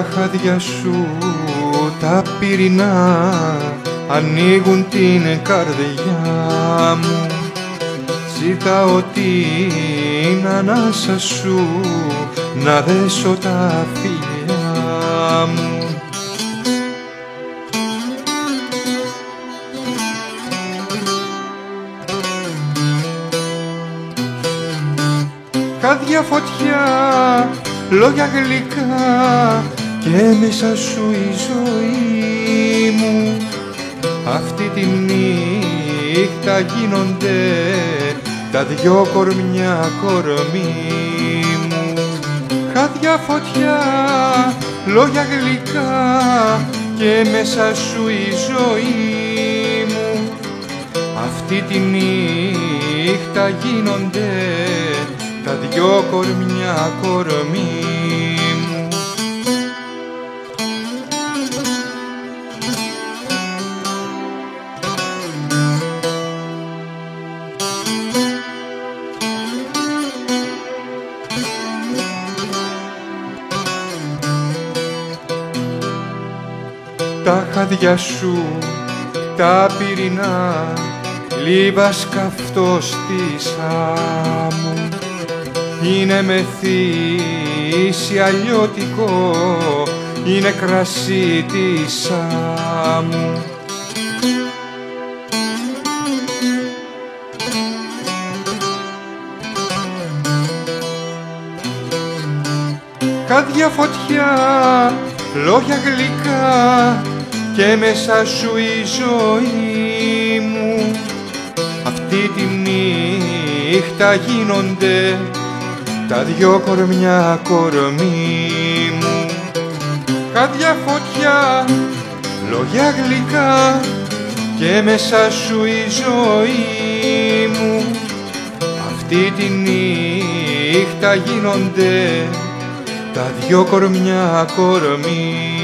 Τα χάδια σου τα πυρηνά ανοίγουν την καρδιά μου. Ζητάω την ανάσα σου να δέσω τα φιλιά μου. Χάδια φωτιά, λόγια γλυκά και μέσα σου η ζωή μου. Αυτή τη νύχτα γίνονται τα δυο κορμιά κορμί μου. Χάδια φωτιά, λόγια γλυκά και μέσα σου η ζωή μου. Αυτή τη νύχτα γίνονται τα δυο κορμιά κορμί μου. Τα χάδια σου τα πυρηνά λίβας καυτός της άμμου. Είναι μεθύσι αλλιώτικο, είναι κρασί της άμμου. Χάδια φωτιά, λόγια γλυκά και μέσα σου η ζωή μου. Αυτή τη νύχτα γίνονται τα δυο κορμιά κορμί μου. Χάδια φωτιά, λόγια γλυκά και μέσα σου η ζωή μου. Αυτή τη νύχτα γίνονται τα δυο κορμιά κορμί.